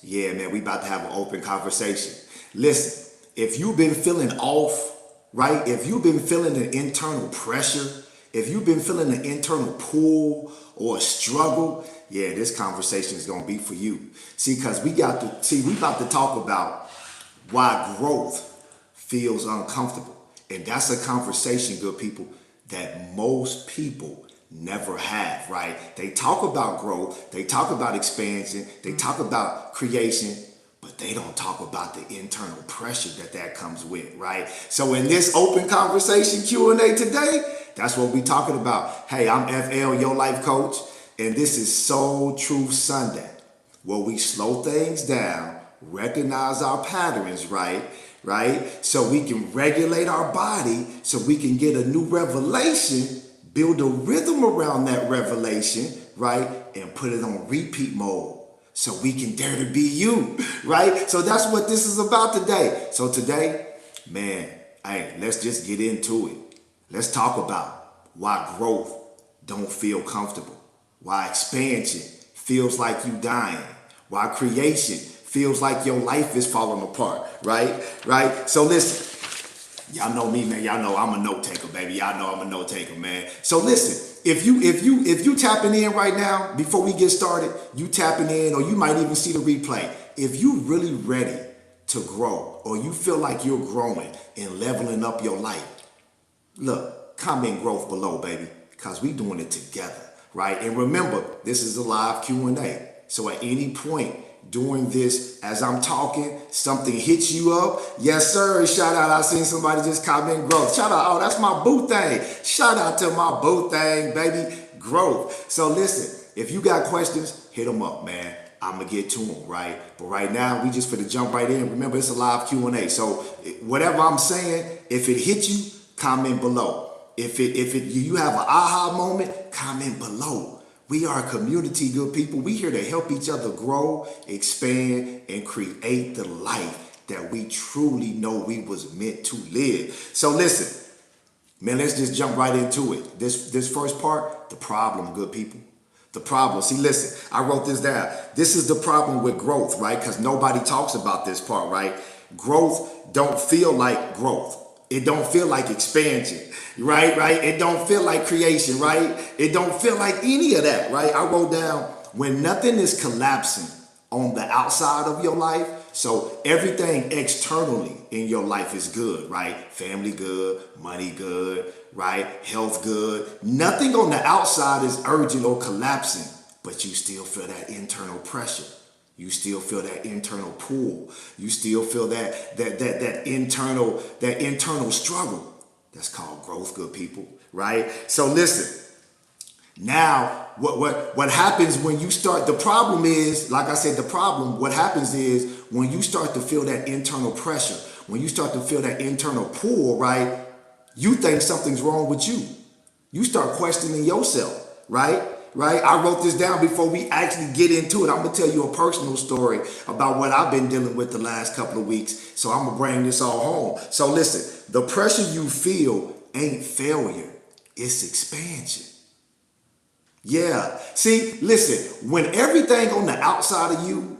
Yeah, man, we about to have an open conversation. Listen, if you've been feeling off, right? If you've been feeling an internal pressure, if you've been feeling an internal pull or a struggle, yeah, this conversation is gonna be for you. See, because we about to talk about why growth feels uncomfortable. And that's a conversation, good people, that most people never have, right? They talk about growth, they talk about expansion, they talk about creation, but they don't talk about the internal pressure that comes with, right? So in this open conversation Q&A today, that's what we're talking about. Hey, I'm FL, your life coach, and this is Soul Truth Sunday, where we slow things down, recognize our patterns, right? So we can regulate our body, so we can get a new revelation, build a rhythm around that revelation, right? And put it on repeat mode so we can dare to be you, right? So that's what this is about today. So today, man, hey, let's just get into it. Let's talk about why growth don't feel comfortable, why expansion feels like you dying, why creation feels like your life is falling apart, right? So listen, y'all know me, man. Y'all know I'm a note taker, baby. Y'all know I'm a note taker, man. So listen, if you tapping in right now, before we get started, you tapping in, or you might even see the replay. If you really ready to grow, or you feel like you're growing and leveling up your life, look, comment growth below, baby, because we doing it together, right? And remember, this is a live Q&A. So at any point during this, as I'm talking, something hits you up, yes sir, shout out, I seen somebody just comment growth. Shout out, oh, that's my boo thing. Shout out to my boo thing, baby, growth. So listen, if you got questions, hit them up, man. I'm gonna get to them, right? But right now, we just finna jump right in. Remember, it's a live Q&A. So whatever I'm saying, if it hits you, comment below. If you have an aha moment, comment below. We are a community, good people. We here to help each other grow, expand, and create the life that we truly know we was meant to live. So listen, man, let's just jump right into it. This first part, the problem, good people. The problem. See, listen, I wrote this down. This is the problem with growth, right? Because nobody talks about this part, right? Growth don't feel like growth. It don't feel like expansion, right? It don't feel like creation, right? It don't feel like any of that, right? I wrote down, when nothing is collapsing on the outside of your life, so everything externally in your life is good, right? Family good, money good, right? Health good. Nothing on the outside is urgent or collapsing, but you still feel that internal pressure. You still feel that internal pull. You still feel that internal struggle. That's called growth, good people, right? So listen. Now, what happens when you start? The problem is, like I said, what happens is when you start to feel that internal pressure, when you start to feel that internal pull, right? You think something's wrong with you. You start questioning yourself, right? I wrote this down before we actually get into it. I'm going to tell you a personal story about what I've been dealing with the last couple of weeks. So I'm going to bring this all home. So listen, the pressure you feel ain't failure. It's expansion. Yeah. See, listen, when everything on the outside of you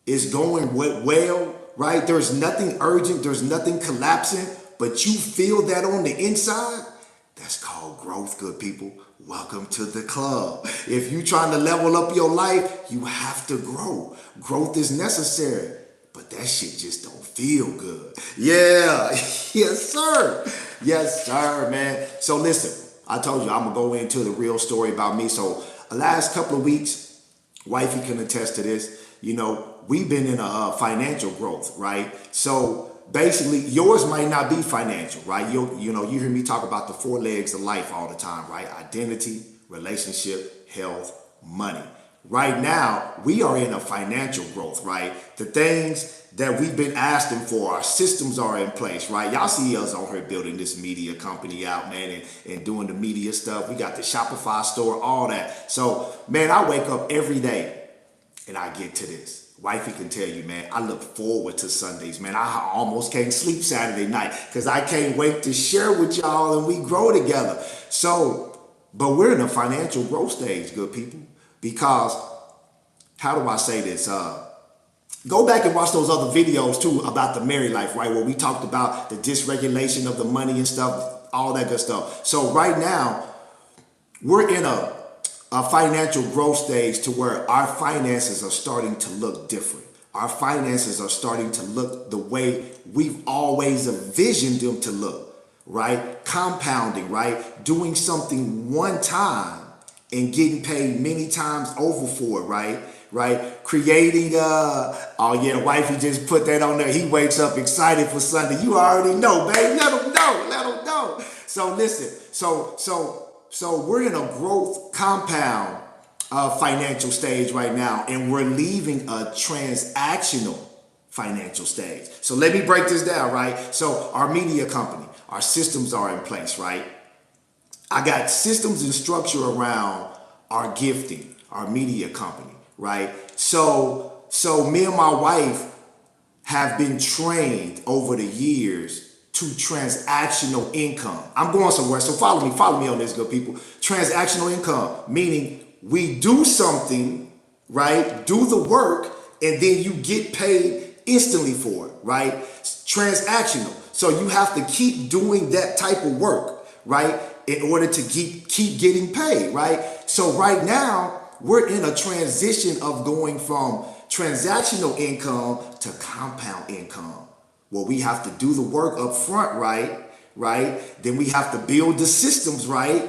is going well, right? There's nothing urgent. There's nothing collapsing, but you feel that on the inside. That's called growth, good people. Welcome to the club. If you're trying to level up your life, you have to grow. Growth is necessary, but that shit just don't feel good. Yeah, yes sir, man. So listen, I told you I'm gonna go into the real story about me. So the last couple of weeks, wifey can attest to this. You know, we've been in a financial growth, right? So basically, yours might not be financial, right? You hear me talk about the 4 legs of life all the time, right? Identity, relationship, health, money. Right now, we are in a financial growth, right? The things that we've been asking for, our systems are in place, right? Y'all see us on here building this media company out, man, and doing the media stuff. We got the Shopify store, all that. So, man, I wake up every day and I get to this. Wifey can tell you, man, I look forward to Sundays, man. I almost can't sleep Saturday night because I can't wait to share with y'all and we grow together. So, but we're in a financial growth stage, good people, because how do I say this? Go back and watch those other videos too about the married life, right? Where we talked about the dysregulation of the money and stuff, all that good stuff. So right now, we're in a financial growth stage to where our finances are starting to look different. Our finances are starting to look the way we've always envisioned them to look, right? Compounding, right? Doing something one time and getting paid many times over for it, right? Right? Creating, oh yeah, wifey just put that on there. He wakes up excited for Sunday. You already know, babe. Let him know. Let him know. So listen, so we're in a growth compound financial stage right now, and we're leaving a transactional financial stage. So let me break this down, right? So our media company, our systems are in place, right? I got systems and structure around our gifting, our media company, right? So me and my wife have been trained over the years to transactional income. I'm going somewhere, so follow me on this, good people. Transactional income, meaning we do something, right? Do the work, and then you get paid instantly for it, right? Transactional. So you have to keep doing that type of work, right? In order to keep getting paid, right? So right now, we're in a transition of going from transactional income to compound income. Well, we have to do the work up front, right? Then we have to build the systems, right?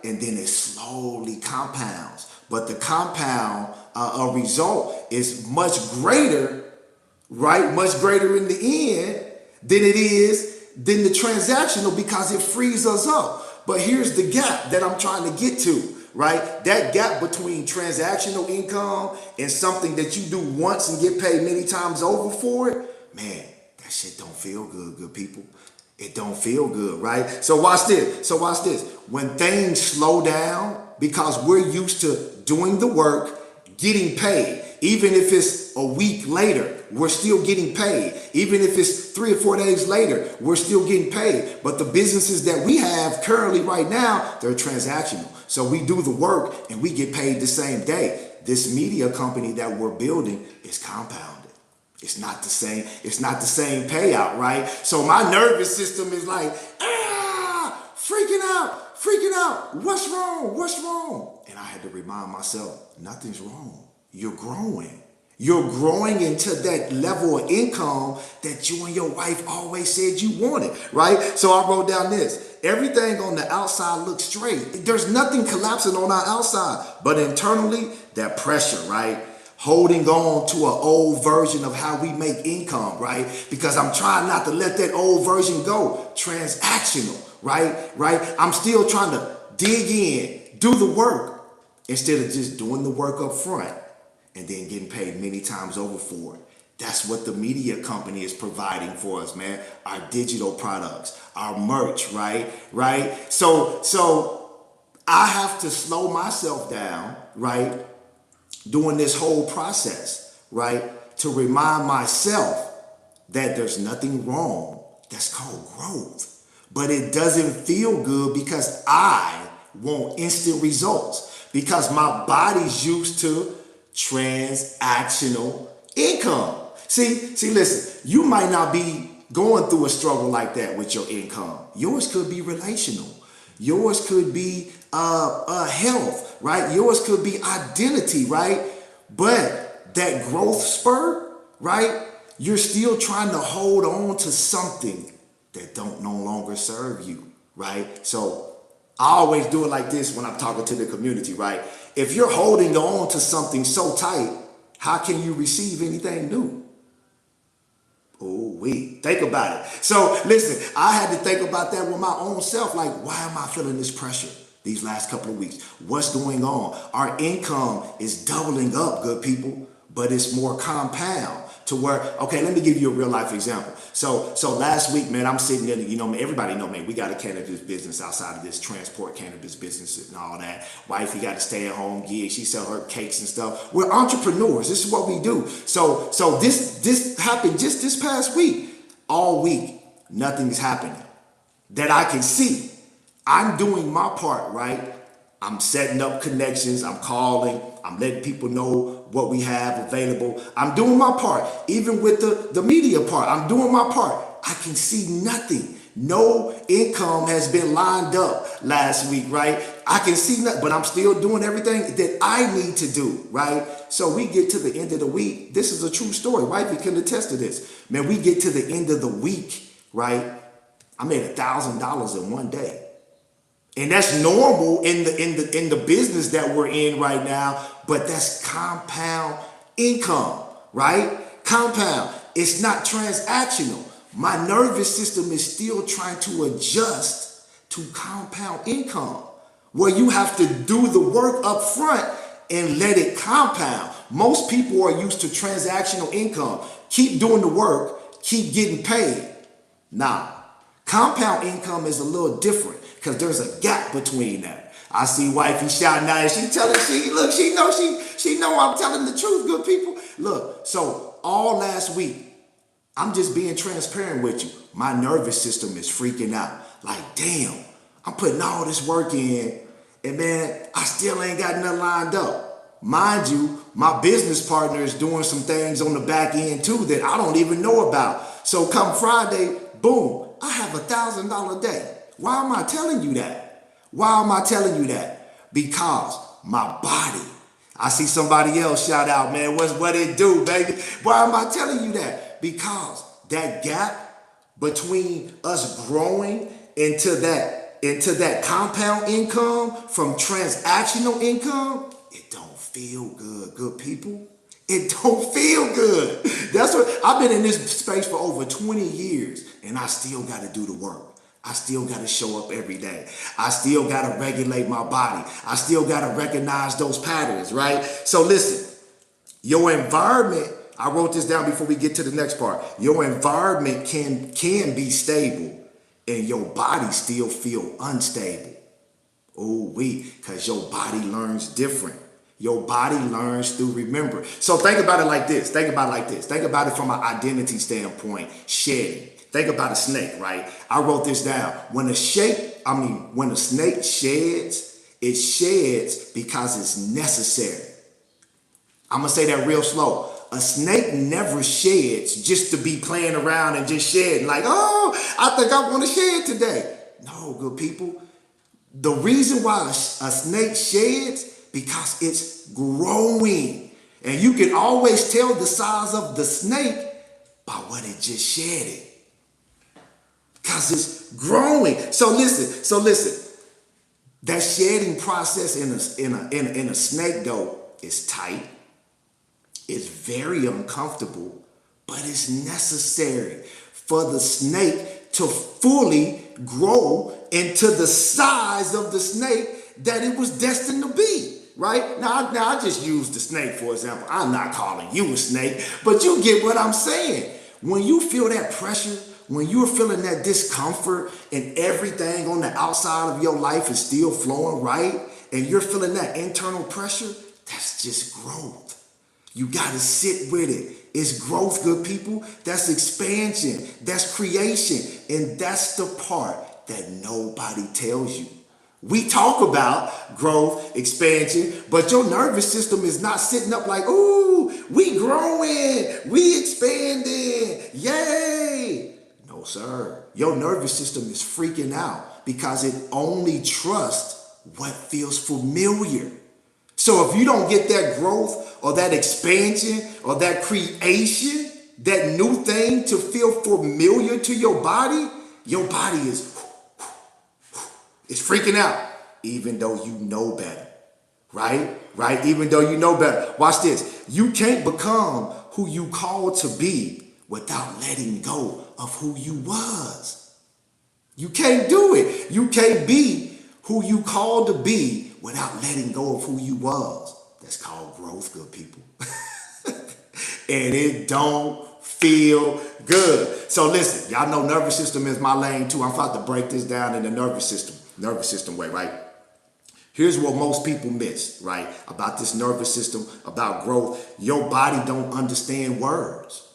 And then it slowly compounds. But the compound result is much greater, right? Much greater in the end than the transactional, because it frees us up. But here's the gap that I'm trying to get to, right? That gap between transactional income and something that you do once and get paid many times over for it, man, that shit don't feel good people. It don't feel good, right? So watch this. When things slow down, because we're used to doing the work, getting paid, even if it's a week later, we're still getting paid. Even if it's 3 or 4 days later, we're still getting paid. But the businesses that we have currently right now, they're transactional. So we do the work and we get paid the same day. This media company that we're building is compounded. It's not the same payout, right? So my nervous system is like, freaking out. What's wrong? And I had to remind myself, nothing's wrong. You're growing. You're growing into that level of income that you and your wife always said you wanted, right? So I wrote down this. Everything on the outside looks straight. There's nothing collapsing on our outside. But internally, that pressure, right? Holding on to an old version of how we make income, right? Because I'm trying not to let that old version go. Transactional, right? I'm still trying to dig in, do the work, instead of just doing the work up front and then getting paid many times over for it. That's what the media company is providing for us, man. Our digital products, our merch, right? So I have to slow myself down, right? Doing this whole process, right? To remind myself that there's nothing wrong. That's called growth. But it doesn't feel good because I want instant results, because my body's used to transactional income. See, listen, you might not be going through a struggle like that with your income. Yours could be relational. Yours could be health, right? Yours could be identity, right? But that growth spurt, right? You're still trying to hold on to something that don't no longer serve you, right? So I always do it like this when I'm talking to the community, right? If you're holding on to something so tight, how can you receive anything new? Think about it. So listen, I had to think about that with my own self. Like, why am I feeling this pressure these last couple of weeks? What's going on? Our income is doubling up, good people, but it's more compound to where, okay, let me give you a real life example. So last week, man, I'm sitting there, everybody know, man, we got a cannabis business outside of this transport cannabis business and all that. Wifey got a stay-at-home gig. She sell her cakes and stuff. We're entrepreneurs. This is what we do. So this happened just this past week. All week, nothing's happening that I can see. I'm doing my part, right? I'm setting up connections. I'm calling. I'm letting people know what we have available. I'm doing my part. Even with the media part, I'm doing my part. I can see nothing. No income has been lined up last week, right? I can see nothing, but I'm still doing everything that I need to do, right? So we get to the end of the week. This is a true story, right? We can attest to this. Man, we get to the end of the week, right? I made $1,000 in one day. And that's normal in the business that we're in right now, but that's compound income, right? Compound. It's not transactional. My nervous system is still trying to adjust to compound income, where you have to do the work up front and let it compound. Most people are used to transactional income. Keep doing the work, keep getting paid. Now, compound income is a little different because there's a gap between that. I see wifey shouting out, she know I'm telling the truth, good people. Look, so all last week, I'm just being transparent with you. My nervous system is freaking out. Like, damn, I'm putting all this work in, and man, I still ain't got nothing lined up. Mind you, my business partner is doing some things on the back end too that I don't even know about. So come Friday, boom, I have $1,000 day. Why am I telling you that? Why am I telling you that? Because my body. I see somebody else shout out, man, what it do, baby? Why am I telling you that? Because that gap between us growing into that compound income from transactional income, it don't feel good, good people. It don't feel good. That's what I've been in this space for over 20 years, and I still got to do the work. I still got to show up every day. I still got to regulate my body. I still got to recognize those patterns, right? So listen, your environment, I wrote this down before we get to the next part. Your environment can be stable and your body still feel unstable. Oh, because your body learns different. Your body learns through remember. So think about it like this. Think about it from an identity standpoint, shedding. Think about a snake, right? I wrote this down. When a snake sheds, it sheds because it's necessary. I'm going to say that real slow. A snake never sheds just to be playing around and just shedding like, oh, I think I want to shed today. No, good people. The reason why a snake sheds, because it's growing. And you can always tell the size of the snake by what it just shedded. Because it's growing. So listen. That shedding process in a snake though is tight. It's very uncomfortable, but it's necessary for the snake to fully grow into the size of the snake that it was destined to be, right? Now I just used the snake for example. I'm not calling you a snake, but you get what I'm saying. When you feel that pressure, when you're feeling that discomfort and everything on the outside of your life is still flowing right, and you're feeling that internal pressure, that's just growth. You got to sit with it. It's growth, good people. That's expansion. That's creation. And that's the part that nobody tells you. We talk about growth, expansion, but your nervous system is not sitting up like, ooh, we growing, we expanding, yay. No, sir. Your nervous system is freaking out because it only trusts what feels familiar. So if you don't get that growth or that expansion or that creation, that new thing to feel familiar to your body is freaking out, even though you know better, right? Even though you know better. Watch this. You can't become who you called to be without letting go of who you was. You can't do it. You can't be who you called to be without letting go of who you was. That's called growth, good people. And it don't feel good. So listen, y'all know nervous system is my lane too. I'm about to break this down in the nervous system way, right? Here's what most people miss, right? About this nervous system, about growth. Your body don't understand words.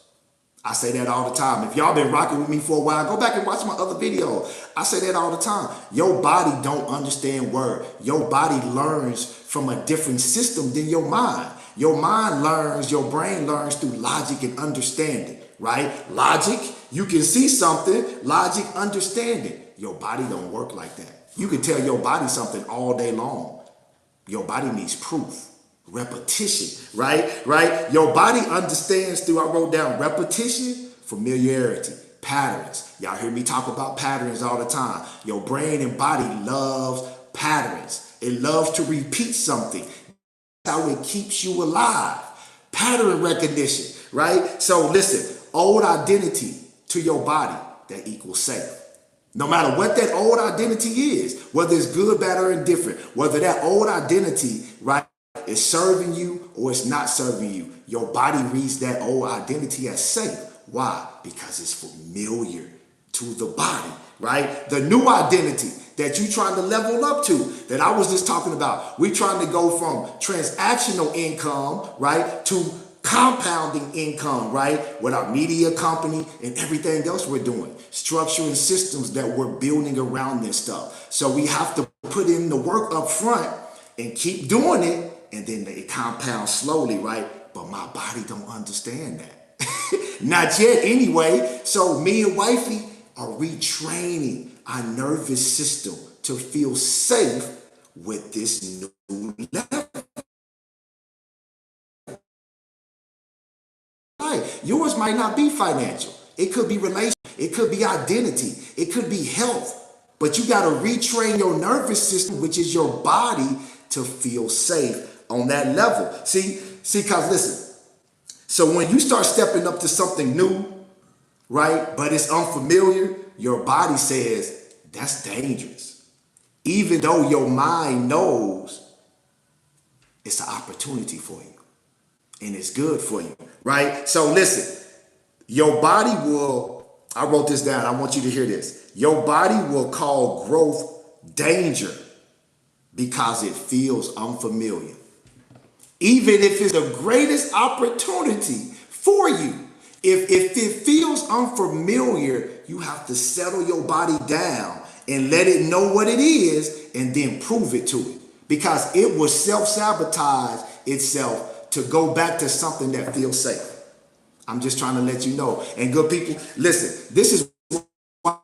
I say that all the time. If y'all been rocking with me for a while, go back and watch my other videos. I say that all the time. Your body don't understand word. Your body learns from a different system than your mind. Your mind learns, your brain learns through logic and understanding, right? Logic, you can see something, logic, understanding. Your body don't work like that. You can tell your body something all day long. Your body needs proof. Repetition, right? Your body understands through, I wrote down repetition, familiarity, patterns. Y'all hear me talk about patterns all the time. Your brain and body loves patterns. It loves to repeat something. That's how it keeps you alive. Pattern recognition, right? So listen, old identity to your body, that equals safe. No matter what that old identity is, whether it's good, bad, or indifferent, whether that old identity, right, is serving you or it's not serving you, your body reads that old identity as safe. Why? Because it's familiar to the body, right? The new identity that you're trying to level up to, that I was just talking about, we're trying to go from transactional income, right, to compounding income, right, with our media company and everything else we're doing, structure and systems that we're building around this stuff. So we have to put in the work up front and keep doing it, and then it compounds slowly, right? But my body don't understand that. Not yet anyway. So me and wifey are retraining our nervous system to feel safe with this new level. Right. Yours might not be financial. It could be relational. It could be identity. It could be health. But you got to retrain your nervous system, which is your body, to feel safe on that level. See, cause listen, so when you start stepping up to something new, right, but it's unfamiliar, your body says, that's dangerous. Even though your mind knows it's an opportunity for you and it's good for you, right? So listen, your body will, I wrote this down, I want you to hear this. Your body will call growth danger because it feels unfamiliar. Even if it's the greatest opportunity for you. If it feels unfamiliar, you have to settle your body down and let it know what it is and then prove it to it. Because it will self-sabotage itself to go back to something that feels safe. I'm just trying to let you know. And good people, listen, this is why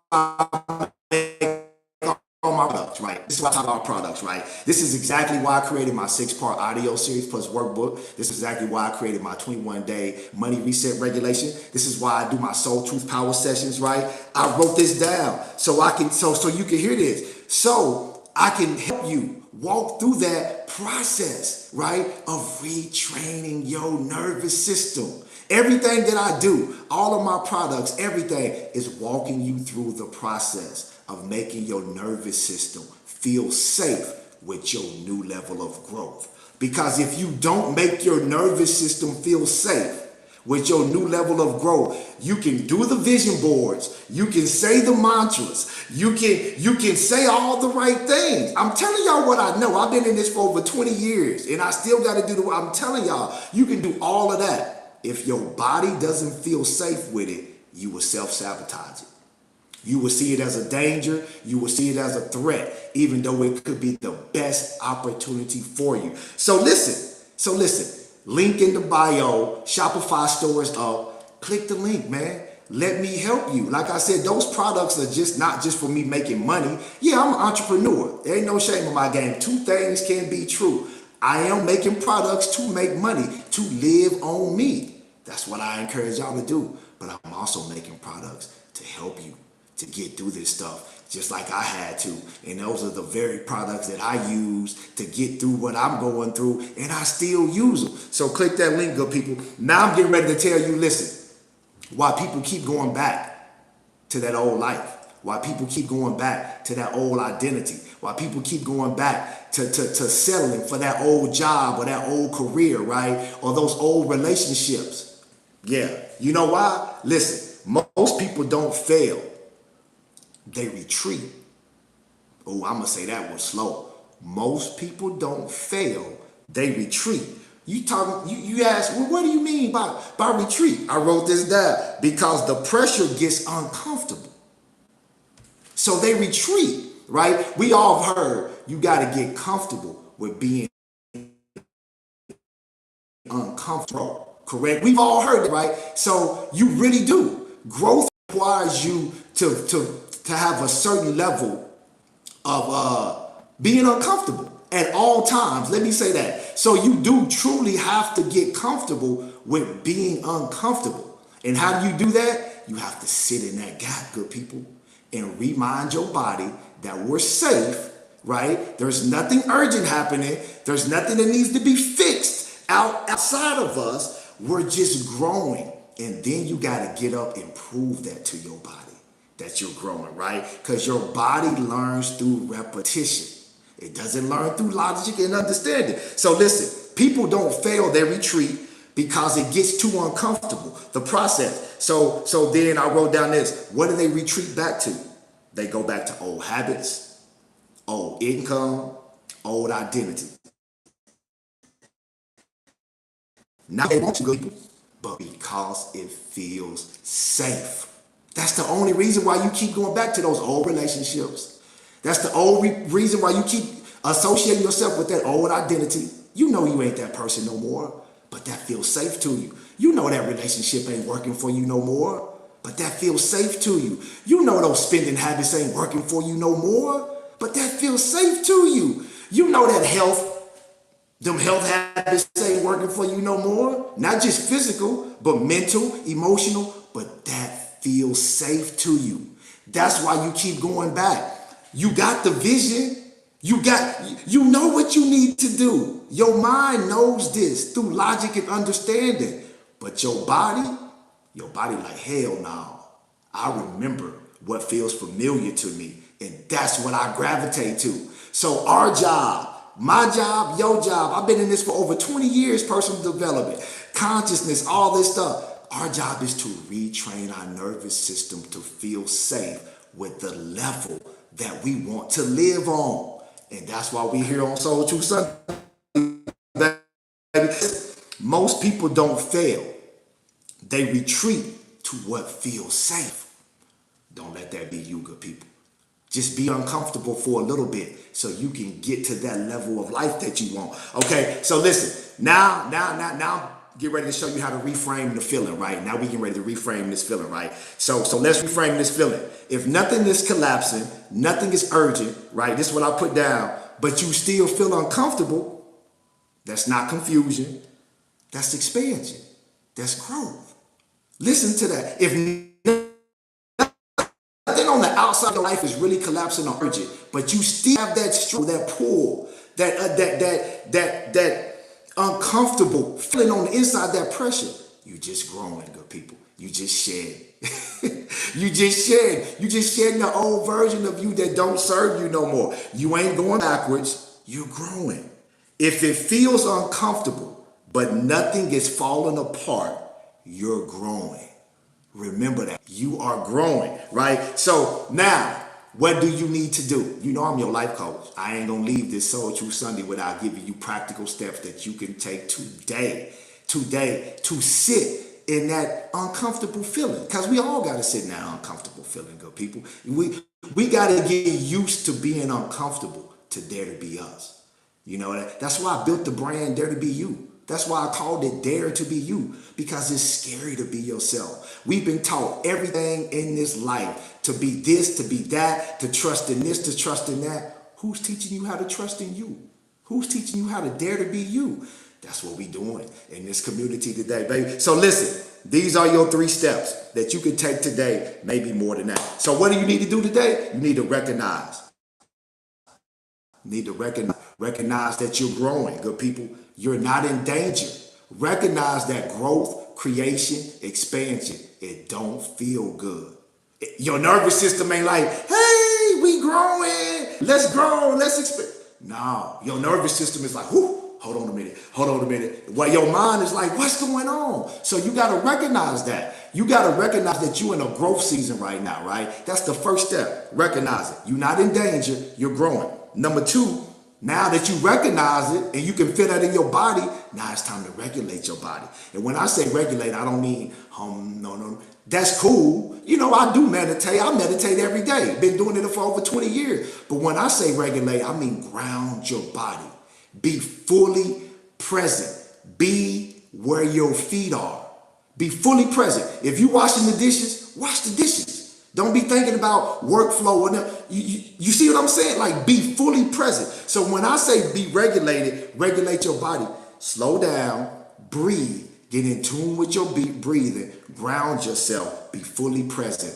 all my products, right? This is why I talk about products, right? This is exactly why I created my 6-part audio series plus workbook. This is exactly why I created my 21-day money reset regulation. This is why I do my soul truth power sessions, right? I wrote this down so I can, so you can hear this. So I can help you walk through that process, right? Of retraining your nervous system. Everything that I do, all of my products, everything is walking you through the process of making your nervous system feel safe with your new level of growth. Because if you don't make your nervous system feel safe with your new level of growth, you can do the vision boards, you can say the mantras, you can say all the right things. I'm telling y'all what I know. I've been in this for over 20 years and I still got to do the, I'm telling y'all, you can do all of that. If your body doesn't feel safe with it, you will self-sabotage it. You will see it as a danger. You will see it as a threat, even though it could be the best opportunity for you. So listen, link in the bio, Shopify store is up. Click the link, man. Let me help you. Like I said, those products are just not just for me making money. Yeah, I'm an entrepreneur. There ain't no shame in my game. Two things can be true. I am making products to make money, to live on me. That's what I encourage y'all to do. But I'm also making products to help you to get through this stuff, just like I had to. And those are the very products that I use to get through what I'm going through, and I still use them. So click that link, good people. Now I'm getting ready to tell you, listen, why people keep going back to that old life, why people keep going back to that old identity, why people keep going back to settling for that old job or that old career, right? Or those old relationships. Yeah, you know why? Listen, most people don't fail. They retreat. Oh, I'm going to say that one slow. Most people don't fail. They retreat. You ask, well, what do you mean by retreat? I wrote this down because the pressure gets uncomfortable. So they retreat, right? We all heard you got to get comfortable with being uncomfortable, correct? We've all heard it, right? So you really do. Growth requires you to have a certain level of being uncomfortable at all times. Let me say that. So you do truly have to get comfortable with being uncomfortable. And how do you do that? You have to sit in that gap, good people, and remind your body that we're safe, right? There's nothing urgent happening. There's nothing that needs to be fixed outside of us. We're just growing. And then you got to get up and prove that to your body that you're growing, right? Because your body learns through repetition. It doesn't learn through logic and understanding. So listen, people don't fail, they retreat because it gets too uncomfortable, the process. So then I wrote down this. What do they retreat back to? They go back to old habits, old income, old identity. Not they want to go, but because it feels safe. That's the only reason why you keep going back to those old relationships. That's the only reason why you keep associating yourself with that old identity. You know you ain't that person no more, but that feels safe to you. You know that relationship ain't working for you no more, but that feels safe to you. You know those spending habits ain't working for you no more, but that feels safe to you. You know that them health habits ain't working for you no more. Not just physical, but mental, emotional, but that feels safe to you. That's why you keep going back. You got the vision. You know what you need to do. Your mind knows this through logic and understanding. But your body like, hell no. I remember what feels familiar to me. And that's what I gravitate to. So our job, my job, your job, I've been in this for over 20 years, personal development, consciousness, all this stuff. Our job is to retrain our nervous system to feel safe with the level that we want to live on. And that's why we're here on Soul Truth Sunday. Most people don't fail. They retreat to what feels safe. Don't let that be you, good people. Just be uncomfortable for a little bit so you can get to that level of life that you want. Okay, so listen, now, get ready to show you how to reframe the feeling, right? Now we get ready to reframe this feeling, right? So let's reframe this feeling. If nothing is collapsing, nothing is urgent, right? This is what I put down, but you still feel uncomfortable, that's not confusion, that's expansion, that's growth. Listen to that. If nothing on the outside of your life is really collapsing or urgent, but you still have that struggle, that pull, that uncomfortable feeling on the inside, that pressure, you just growing, good people. You just shed. You just shedding the old version of you that don't serve you no more. You ain't going backwards, you're growing. If it feels uncomfortable, but nothing is falling apart, you're growing. Remember that. You are growing, right? So now, what do you need to do? You know I'm your life coach. I ain't gonna leave this Soul Truth Sunday without giving you practical steps that you can take today to sit in that uncomfortable feeling. Because we all gotta sit in that uncomfortable feeling, good people. We gotta get used to being uncomfortable to dare to be us. You know, that's why I built the brand Dare to Be You. That's why I called it Dare to Be You, because it's scary to be yourself. We've been taught everything in this life to be this, to be that, to trust in this, to trust in that. Who's teaching you how to trust in you? Who's teaching you how to dare to be you? That's what we're doing in this community today, baby. So listen, these are your 3 steps that you can take today, maybe more than that. So what do you need to do today? You need to recognize. You need to recognize that you're growing, good people. You're not in danger. Recognize that growth, creation, expansion, it don't feel good. Your nervous system ain't like, hey, we growing. Let's grow, let's expand. No, your nervous system is like, whoo, hold on a minute. Well, your mind is like, what's going on? So you got to recognize that. You got to recognize that you're in a growth season right now, right? That's the first step. Recognize it. You're not in danger. You're growing. Number 2, Now that you recognize it and you can feel that in your body, now it's time to regulate your body. And when I say regulate, I don't mean, no. That's cool. You know, I do meditate. I meditate every day. Been doing it for over 20 years. But when I say regulate, I mean ground your body. Be fully present. Be where your feet are. Be fully present. If you're washing the dishes, wash the dishes. Don't be thinking about workflow. You see what I'm saying? Like, be fully present. So when I say be regulated, regulate your body. Slow down, breathe, get in tune with your breathing, ground yourself, be fully present.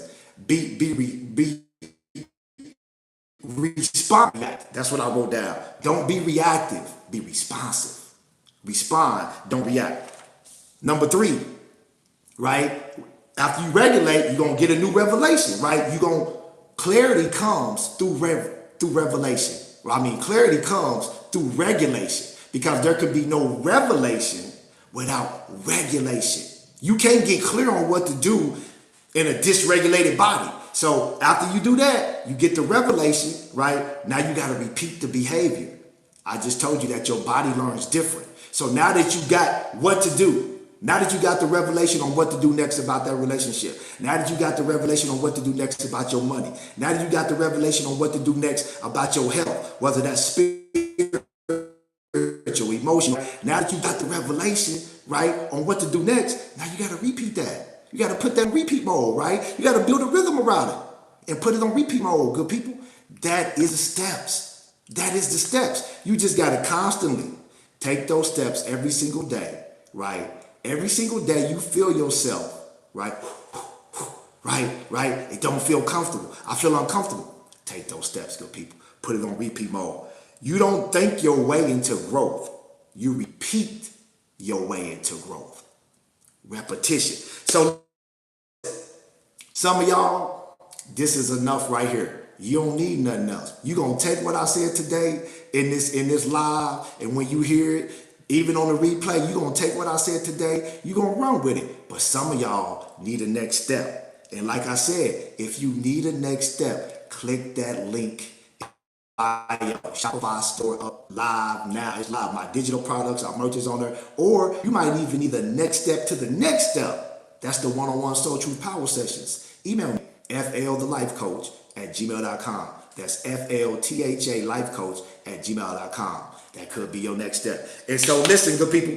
Respond. That's what I wrote down. Don't be reactive, be responsive. Respond, don't react. Number 3, right? After you regulate, you're going to get a new revelation, right? Clarity comes through revelation. Clarity comes through regulation, because there could be no revelation without regulation. You can't get clear on what to do in a dysregulated body. So after you do that, you get the revelation, right? Now you got to repeat the behavior. I just told you that your body learns different. So now that you got what to do, now that you got the revelation on what to do next about that relationship, now that you got the revelation on what to do next about your money, now that you got the revelation on what to do next about your health, whether that's spiritual, emotional, now that you got the revelation, right, on what to do next, now you got to repeat that. You got to put that in repeat mode, right? You got to build a rhythm around it and put it on repeat mode, good people. That is the steps. That is the steps. You just got to constantly take those steps every single day, right? Every single day you feel yourself, right? Right? It don't feel comfortable. I feel uncomfortable. Take those steps, good people. Put it on repeat mode. You don't think your way into growth. You repeat your way into growth. Repetition. So some of y'all, this is enough right here. You don't need nothing else. You're going to take what I said today in this live, and when you hear it, even on the replay, you're going to take what I said today, you're going to run with it. But some of y'all need a next step. And like I said, if you need a next step, click that link. Shopify store up live now. It's live. My digital products, our merch is on there. Or you might even need the next step to the next step. That's the one-on-one Soul Truth Power Sessions. Email me, flthalifecoach@gmail.com. That's flthalifecoach@gmail.com. That could be your next step. And so listen, good people.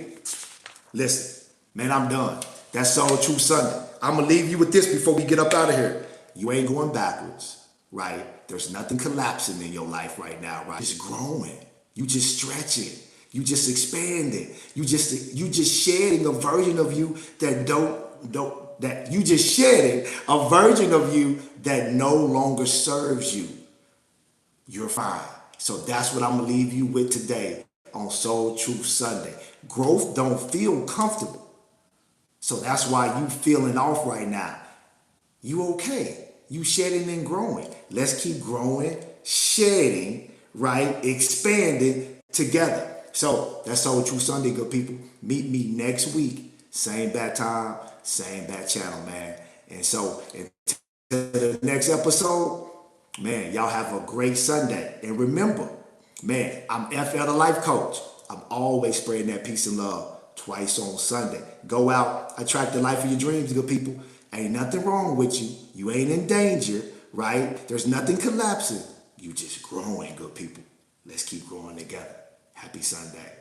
Listen, man, I'm done. That's Soul Truth Sunday. I'm going to leave you with this before we get up out of here. You ain't going backwards, right? There's nothing collapsing in your life right now, right? It's growing. You just stretching. You just expanding. You just shedding a version of you that you just shedding a version of you that no longer serves you. You're fine. So that's what I'm going to leave you with today on Soul Truth Sunday. Growth don't feel comfortable. So that's why you feeling off right now. You okay. You shedding and growing. Let's keep growing, shedding, right? Expanding together. So that's Soul Truth Sunday, good people. Meet me next week. Same bad time, same bad channel, man. And so until the next episode, man, y'all have a great Sunday. And remember, man, I'm FL the Life Coach. I'm always spreading that peace and love twice on Sunday. Go out, attract the life of your dreams, good people. Ain't nothing wrong with you. You ain't in danger, right? There's nothing collapsing. You just growing, good people. Let's keep growing together. Happy Sunday.